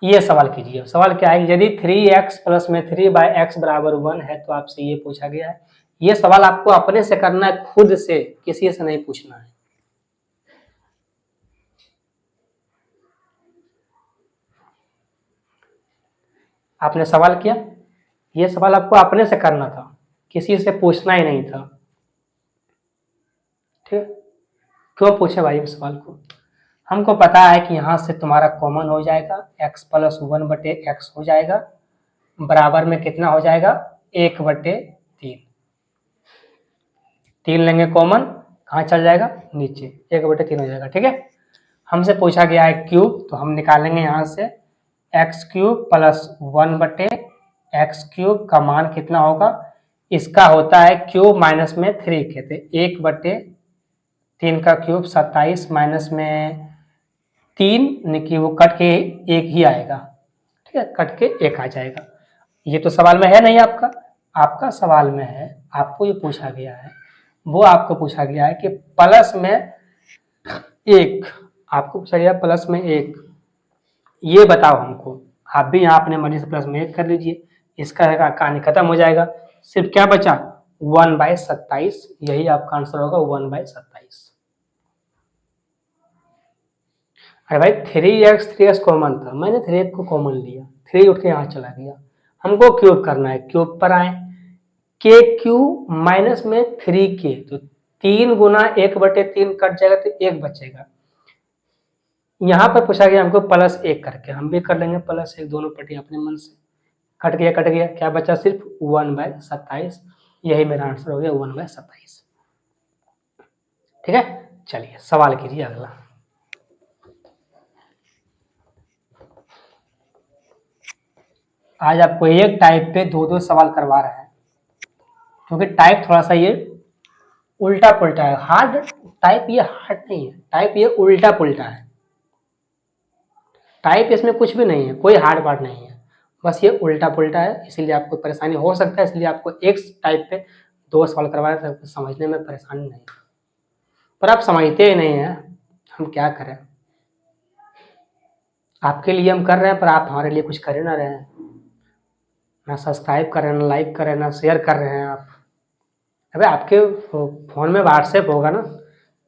ये सवाल कीजिए। सवाल क्या है, यदि 3x प्लस में 3/x बराबर 1 है तो आपसे ये पूछा गया है। ये सवाल आपको अपने से करना है, खुद से, किसी से नहीं पूछना है। आपने सवाल किया, ये सवाल आपको अपने से करना था, किसी से पूछना ही नहीं था। ठीक, क्यों पूछे भाई इस सवाल को? हमको पता है कि यहाँ से तुम्हारा कॉमन हो जाएगा, x प्लस 1/x हो जाएगा, बराबर में कितना हो जाएगा 1/3, 3 लेंगे कॉमन, कहाँ चल जाएगा नीचे, 1/3 हो जाएगा। ठीक है, हमसे पूछा गया है क्यूब, तो हम निकालेंगे यहाँ से x³ प्लस 1/x³ का मान कितना होगा, इसका होता है क्यूब माइनस में 3 कहते, 1/3 का क्यूब 27 माइनस में 3, कि वो कट के एक ही आएगा। ठीक है, कट के एक आ जाएगा। ये तो सवाल में है नहीं आपका, आपका सवाल में है, आपको ये पूछा गया है, वो आपको पूछा गया है कि प्लस में 1, आपको पूछा गया प्लस में 1, ये बताओ हमको। आप भी यहाँ अपने मर्जी से प्लस में 1 कर लीजिए, इसका कहानी खत्म हो जाएगा। सिर्फ क्या बचा 1/27, यही आपका आंसर होगा 1/27। अरे भाई 3x कॉमन था, मैंने 3x को कॉमन लिया, 3 उठ के यहाँ चला गया। हमको क्यूब करना है, क्यूब पर आए, k³ माइनस में 3k, तो 3 गुना 1/3 कट जाएगा तो 1 बचेगा। यहाँ पर पूछा गया हमको प्लस 1 करके, हम भी कर लेंगे प्लस 1, दोनों पट्टी अपने मन से, कट गया कट गया, क्या बचा सिर्फ 1/27, यही मेरा आंसर हो गया 1/27। ठीक है, चलिए सवाल कीजिए अगला। आज आपको एक टाइप पे 2-2 सवाल करवा रहे हैं, क्योंकि टाइप थोड़ा सा ये उल्टा पुल्टा है। हार्ड टाइप ये हार्ड नहीं है, टाइप ये उल्टा पुल्टा है। टाइप इसमें कुछ भी नहीं है, कोई हार्ड पार्ट नहीं है, बस ये उल्टा पुल्टा है, इसीलिए आपको परेशानी हो सकता है। इसलिए आपको एक टाइप पे 2 सवाल करवा रहे थे, समझने में परेशानी नहीं, पर आप समझते ही नहीं हैं, हम क्या करें। आपके लिए हम कर रहे हैं, पर आप हमारे लिए कुछ कर ही ना रहे हैं, ना सब्सक्राइब कर रहे हैं, ना लाइक कर रहे हैं, ना शेयर कर रहे हैं आप। अबे आपके फ़ोन में व्हाट्सएप होगा ना,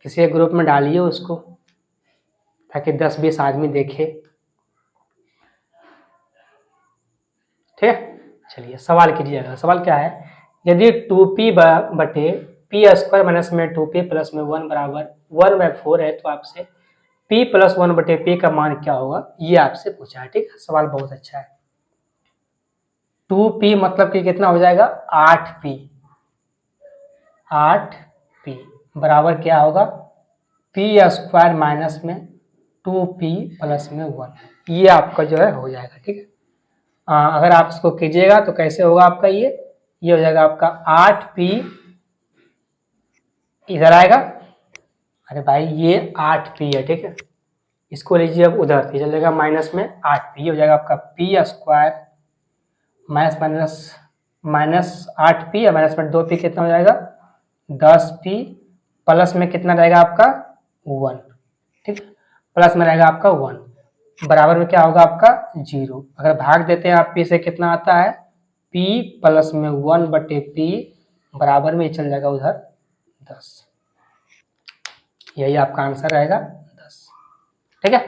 किसी एक ग्रुप में डालिए उसको, ताकि 10-20 आदमी देखे। ठीक है, चलिए सवाल कीजिएगा। सवाल क्या है, यदि 2p/p² माइनस में 2p प्लस में 1 बराबर 1/4 है तो आपसे p प्लस 1/p का मान क्या होगा, ये आपसे पूछा है। ठीक है, सवाल बहुत अच्छा है। 2p मतलब कि कितना हो जाएगा 8p, 8p बराबर क्या होगा p² माइनस में 2p प्लस में 1, ये आपका जो है हो जाएगा। ठीक है, अगर आप इसको कीजिएगा तो कैसे होगा आपका, ये हो जाएगा आपका 8p, इधर आएगा, अरे भाई ये 8p है। ठीक है, इसको लीजिए अब उधर, ये चलेगा माइनस में 8p, ये हो जाएगा आपका p² माइनस 8p, और माइनस में 2p कितना हो जाएगा 10p, प्लस में कितना रहेगा आपका 1। ठीक, प्लस में रहेगा आपका 1, बराबर में क्या होगा आपका 0। अगर भाग देते हैं आप p से, कितना आता है p प्लस में 1/p, बराबर में चल जाएगा उधर 10, यही आपका आंसर रहेगा 10। ठीक है,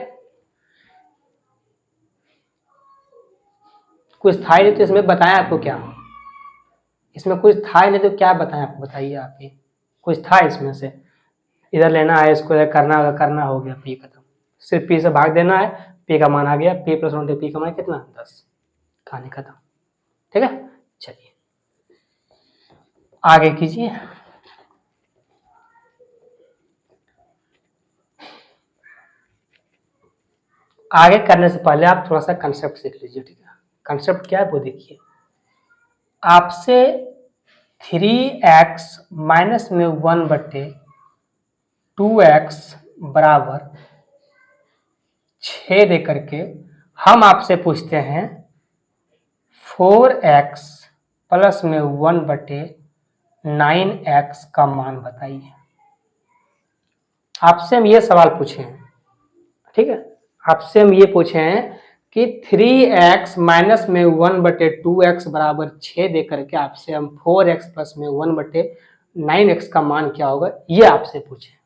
कुछ था ही नहीं तो इसमें बताया आपको क्या? इसमें कुछ था ही नहीं तो क्या बताएं आपको? बताइए आप ही, कुछ था इसमें से? इधर लेना है इसको, इधर करना हो गया, पी खत्म। सिर्फ पी से भाग देना है, पी का मान आ गया, पी प्लस 1 पी का मान कितना? 10। कहानी खत्म। ठीक है, चलिए आगे कीजिए। आगे करने से पहले आप थोड़ा सा कंसेप्ट सीख लीजिए, ठीक है? कंसेप्ट क्या है वो देखिए। आपसे 3x माइनस में 1/2x बराबर 6 दे करके हम आपसे पूछते हैं 4x प्लस में 1/9x का मान बताइए। आपसे हम ये सवाल पूछे हैं, ठीक है? आपसे हम ये पूछे हैं कि 3x माइनस में 1/2x बराबर 6 दे करके आपसे हम 4x प्लस में 1/9x का मान क्या होगा, ये आपसे पूछे।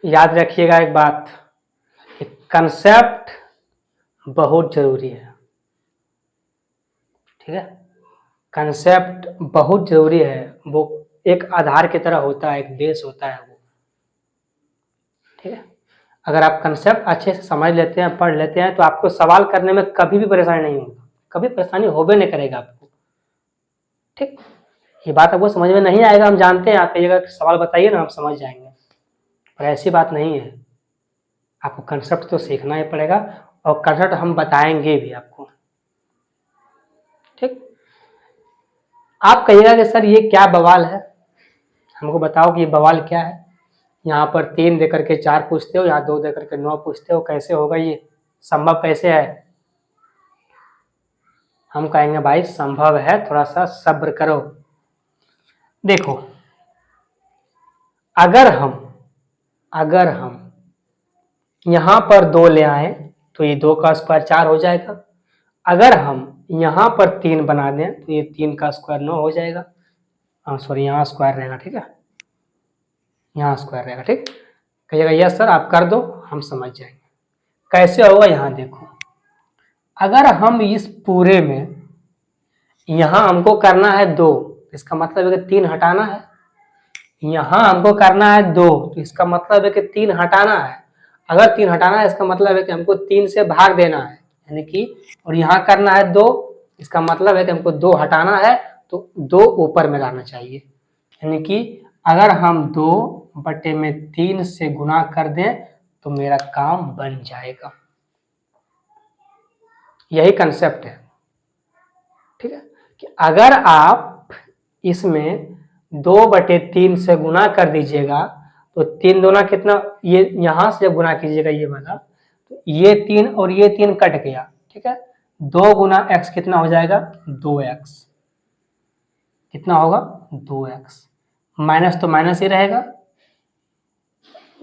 याद रखिएगा एक बात, कंसेप्ट बहुत जरूरी है, ठीक है? कंसेप्ट बहुत जरूरी है, वो एक आधार की तरह होता है, एक बेस होता है वो, ठीक है? अगर आप कंसेप्ट अच्छे से समझ लेते हैं, पढ़ लेते हैं, तो आपको सवाल करने में कभी भी परेशानी नहीं होगी, कभी परेशानी होबे नहीं करेगा आपको, ठीक? ये बात आपको समझ में नहीं आएगा, हम जानते हैं। आप कहिएगा सवाल बताइए ना, हम समझ जाएंगे, पर ऐसी बात नहीं है। आपको कंसेप्ट तो सीखना ही पड़ेगा, और कंसेप्ट हम बताएंगे भी आपको, ठीक? आप कहिएगा कि सर ये क्या बवाल है, हमको बताओ कि ये बवाल क्या है। यहाँ पर 3 देकर के 4 पूछते हो, यहाँ 2 देकर के 9 पूछते हो, कैसे होगा ये, संभव कैसे है? हम कहेंगे भाई संभव है, थोड़ा सा सब्र करो। देखो, अगर हम यहाँ पर 2 ले आए तो ये 2 का स्क्वायर 4 हो जाएगा। अगर हम यहाँ पर 3 बना दें तो ये 3 का स्क्वायर 9 हो जाएगा। सॉरी, यहाँ स्क्वायर रहेगा, ठीक है? यहाँ स्क्वायर रहेगा, ठीक? कहिएगा यस सर आप कर दो, हम समझ जाएंगे कैसे होगा। यहाँ देखो, अगर हम इस पूरे में यहाँ हमको करना है 2, इसका मतलब है कि 3 हटाना है। यहाँ हमको करना है 2, तो इसका मतलब है कि 3 हटाना है। अगर 3 हटाना है इसका मतलब है कि हमको 3 से भाग देना है, यानी कि, और यहाँ करना है 2, इसका मतलब है कि हमको 2 हटाना है, तो 2 ऊपर में लाना चाहिए। यानी कि अगर हम 2/3 से गुना कर दें तो मेरा काम बन जाएगा। यही कंसेप्ट है, ठीक है? कि अगर आप इसमें 2/3 से गुना कर दीजिएगा तो 3 दूना कितना, ये यहां से जब गुना कीजिएगा ये वाला, तो ये 3 और ये 3 कट गया, ठीक है? 2 गुना x कितना हो जाएगा? 2x। कितना होगा? 2x। माइनस तो माइनस ही रहेगा।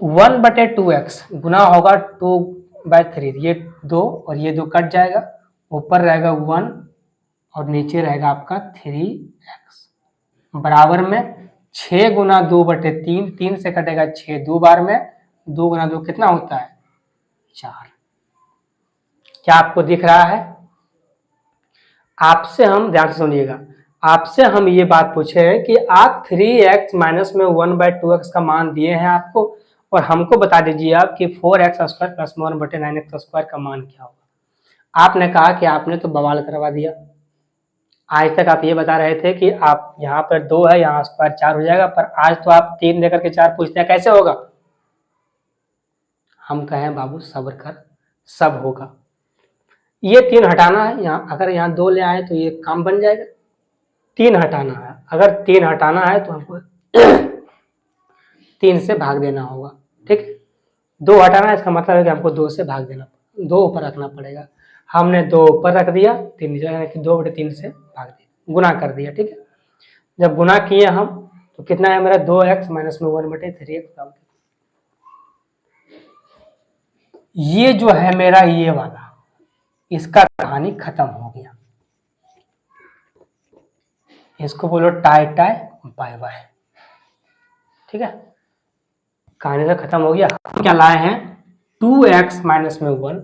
1/2x गुना होगा 2/3, ये 2 और ये 2 कट जाएगा, ऊपर रहेगा 1 और नीचे रहेगा आपका 3x बराबर में 6 गुना 2/3, 3 से कटेगा 6 2 बार में, 2 गुना 2 कितना होता है? 4। क्या आपको दिख रहा है? आपसे हम, ध्यान से सुनिएगा, आपसे हम ये बात पूछे हैं कि आप 3x माइनस में 1/2x का मान दिए हैं आपको, और हमको बता दीजिए आप कि 4x square plus 1/9x square का मान क्या होगा। आपने कहा कि आपने तो बवाल करवा दिया। आज तक आप ये बता रहे थे कि आप यहाँ पर 2 है, यहाँ स्क्वायर 4 हो जाएगा, पर आज तो आप 3 देकर के 4 पूछते हैं, कैसे होगा? हम कहें बाबू सब्र कर, सब होगा। ये 3 हटाना है, यहाँ अगर यहाँ 2 ले आए तो ये काम बन जाएगा। 3 हटाना है, अगर 3 हटाना है तो हमको 3 से भाग देना होगा, ठीक है? 2 हटाना है, इसका मतलब है कि हमको 2 से भाग देना, 2 ऊपर रखना पड़ेगा। हमने 2 ऊपर रख दिया, 3 नीचे, यानी कि 2/3 से भाग दिया, गुना कर दिया, ठीक है? जब गुना किए हम तो कितना है मेरा? 2x माइनस में 1/3x। ये जो है मेरा ये वाला, इसका कहानी खत्म हो गया। इसको बोलो टाई टाई बाय बाय, ठीक है? कहानी तो खत्म हो गया। हम क्या लाए हैं? 2x माइनस में 1।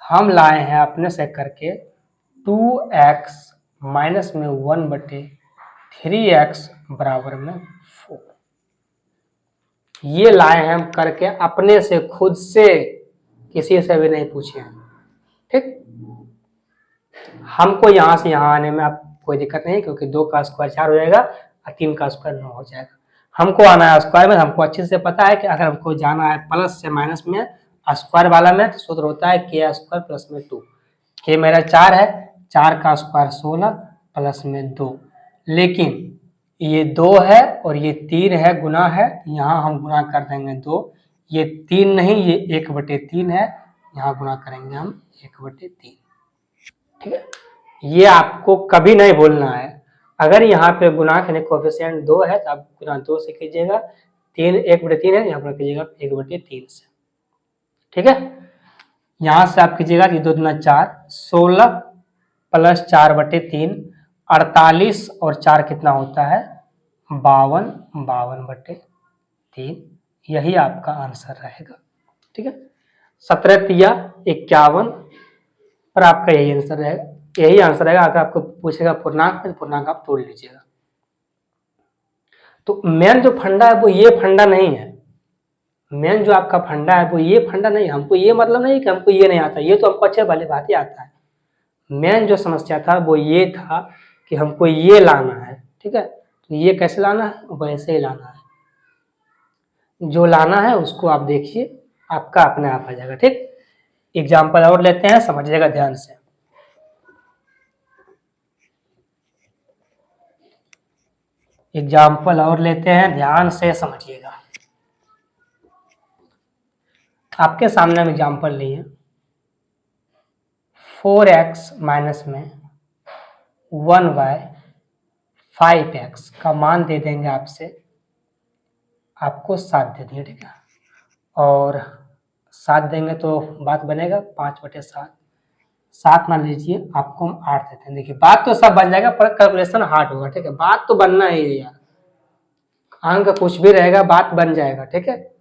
हम लाए हैं अपने से करके 2x माइनस में 1/3x बराबर में 4। ये लाए हैं हम करके अपने से, खुद से, किसी से भी नहीं पूछे हैं। ठीक, हमको यहां से यहां आने में अब कोई दिक्कत नहीं, क्योंकि 2 का स्क्वायर 4 हो जाएगा और 3 का स्क्वायर 9 हो जाएगा। हमको आना है स्क्वायर में। हमको अच्छे से पता है कि अगर हमको जाना है प्लस से माइनस में, स्क्वायर वाला में, तो सूत्र होता है के स्क्वायर प्लस में 2। के मेरा 4 है, 4 का स्क्वायर 16 प्लस में 2, लेकिन ये 2 है और ये 3 है, गुना है, यहाँ हम गुना कर देंगे 2। ये 3 नहीं, ये 1/3 है, यहाँ गुना करेंगे हम 1/3। ठीक है, ये आपको कभी नहीं भूलना है। अगर यहाँ पे गुना के कोएफिशिएंट 2 है तो आप गुना 2 से कीजिएगा, 3 1/3 है, यहाँ पर कीजिएगा 1/3 से। ठीक है, यहाँ से आप कीजिएगा 2 दूना 4, 16 प्लस 4/3 48, और 4 कितना होता है 52, 52/3। यही आपका आंसर रहेगा। ठीक है, 17 तिया 51 पर आपका यही आंसर रहेगा। यही आंसर रहेगा। अगर आपको पूछेगा पूर्णांक में, पूर्णांक आप तोड़ लीजिएगा। तो मेन जो फंडा है वो ये फंडा नहीं है। मेन जो आपका फंडा है वो ये फंडा नहीं है। हमको ये मतलब नहीं कि हमको ये नहीं आता, ये तो हमको अच्छे भले बात ही आता है। मेन जो समस्या था वो ये था कि हमको ये लाना है। ठीक है, तो ये कैसे लाना है, वैसे ही लाना है। जो लाना है उसको आप देखिए, आपका अपने आप आ जाएगा। ठीक, एग्जाम्पल और लेते हैं, समझिएगा ध्यान से। एग्जाम्पल और लेते हैं, ध्यान से समझिएगा। आपके सामने हम एग्जाम्पल लिए 4x माइनस में 1/5x का मान दे देंगे आपसे, आपको 7 दे दिए। ठीक है, और 7 देंगे तो बात बनेगा 5/7। 7 मान लीजिए, आपको हम 8 देते हैं। देखिए बात तो सब बन जाएगा, पर कैलकुलेशन हार्ड होगा। ठीक है, बात तो बनना ही है यार, अंक कुछ भी रहेगा, बात बन जाएगा। ठीक है,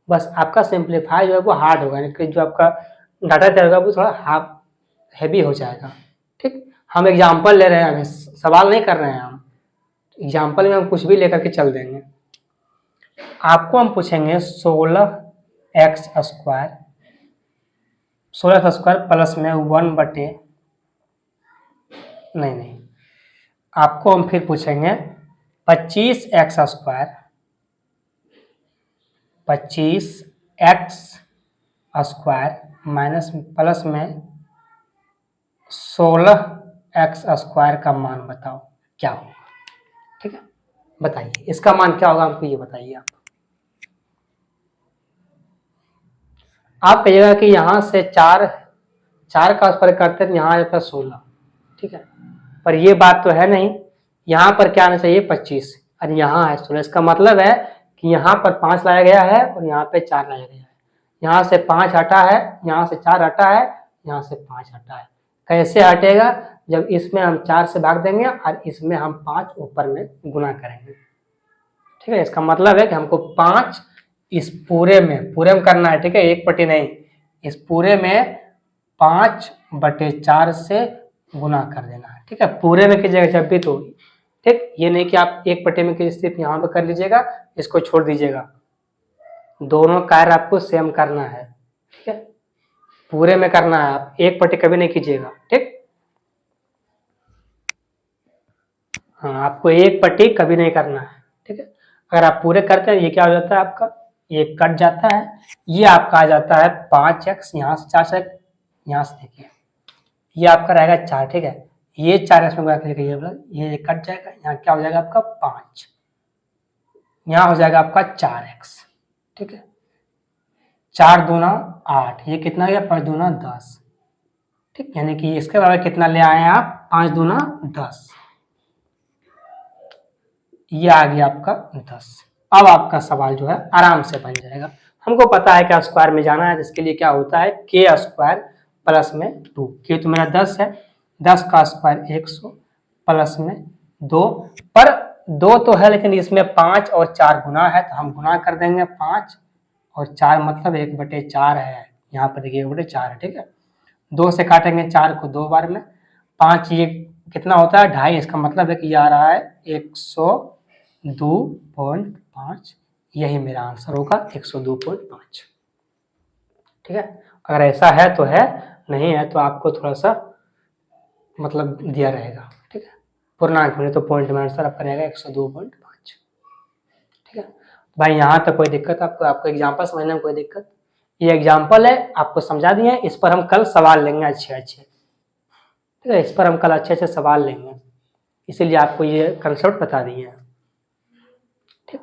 बस आपका सिंप्लीफाई जो है वो हार्ड होगा, यानी जो आपका डाटा रहेगा वो थोड़ा हाफ हैवी हो जाएगा। ठीक, हम एग्जाम्पल ले रहे हैं, हमें सवाल नहीं कर रहे हैं। हम एग्जाम्पल में हम कुछ भी लेकर के चल देंगे। आपको हम पूछेंगे 16x² प्लस में 1 नहीं, आपको हम फिर पूछेंगे 25x² माइनस प्लस में 16x² का मान बताओ क्या होगा। ठीक है, बताइए इसका मान क्या होगा, हमको ये बताइए। आप कहिएगा कि यहाँ से 4 का स्क्वायर करते हैं, यहाँ आ जाता है 16। ठीक है, पर ये बात तो है नहीं। यहाँ पर क्या आना चाहिए 25, और यहाँ है 16। इसका मतलब है कि यहाँ पर 5 लाया गया है और यहाँ पे 4 लाया गया है। यहाँ से 5 हटा है, यहाँ से 4 हटा है, यहाँ से 5 हटा है। कैसे हटेगा, जब इसमें हम 4 से भाग देंगे और इसमें हम 5 ऊपर में गुना करेंगे। ठीक है, इसका मतलब है कि हमको 5 इस पूरे में करना है। ठीक है, 1 पट्टी नहीं, इस पूरे में 5/4 से गुना कर देना है। ठीक है, पूरे में कीजिएगा जब भी तो। ठीक, ये नहीं कि आप 1 पट्टी में सिर्फ यहाँ पे कर लीजिएगा, इसको छोड़ दीजिएगा। दोनों कार्य आपको सेम करना है। ठीक है, पूरे में करना है, आप 1 पट्टी कभी नहीं कीजिएगा। ठीक, हाँ, आपको 1 पट्टी कभी नहीं करना है। ठीक है, अगर आप पूरे करते हैं, ये क्या हो जाता है आपका, ये कट जाता है, ये आपका आ जाता है 5x, यहाँ से 4 से, यहाँ से देखिए ये आपका रहेगा 4। ठीक है, ये 4x में गुणा करके ये कट जाएगा, यहाँ क्या हो जाएगा आपका 5, यहाँ हो जाएगा आपका 4x। ठीक है, 4 दूना 8, ये कितना गया 5 दूना 10। ठीक, यानी कि इसके बराबर कितना ले आए हैं आप, 5 दूना 10, ये आ गया आपका 10। अब आपका सवाल जो है आराम से बन जाएगा। हमको पता है कि स्क्वायर में जाना है, जिसके लिए क्या होता है k² प्लस में 2। k तो मेरा 10 है, 10 का स्क्वायर 100 प्लस में 2, पर 2 तो है लेकिन इसमें 5 और 4 गुना है, तो हम गुना कर देंगे। 5 और 4 मतलब 1/4 है, यहाँ पर देखिए 1/4 है। ठीक है, 2 से काटेंगे 4 को 2 बार में, 5 ये कितना होता है 2.5, इसका मतलब है कि ये आ रहा है 102.5, यही मेरा आंसर होगा 102.5। ठीक है, अगर ऐसा है तो है, नहीं है तो आपको थोड़ा सा मतलब दिया रहेगा। ठीक है, पूर्णांक में तो पॉइंट में आंसर आपका रहेगा 102.5। ठीक है भाई, यहाँ तक कोई दिक्कत आपको एग्जाम्पल समझने में कोई दिक्कत? ये एग्जाम्पल है, आपको समझा दिए, इस पर हम कल सवाल लेंगे अच्छे अच्छे। ठीक है, इस पर हम कल अच्छे अच्छे सवाल लेंगे, इसीलिए आपको ये कंसेप्ट बता दिए हैं। ठीक,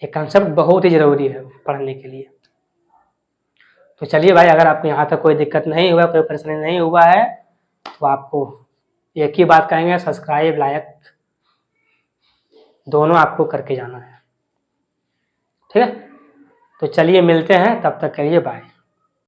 ये कंसेप्ट बहुत ही जरूरी है पढ़ने के लिए। तो चलिए भाई, अगर आपको यहाँ तक कोई दिक्कत नहीं हुआ, कोई परेशानी नहीं हुआ है, तो आपको एक ही बात कहेंगे, सब्सक्राइब लाइक दोनों आपको करके जाना है। ठीक है, तो चलिए मिलते हैं, तब तक करिए बाय।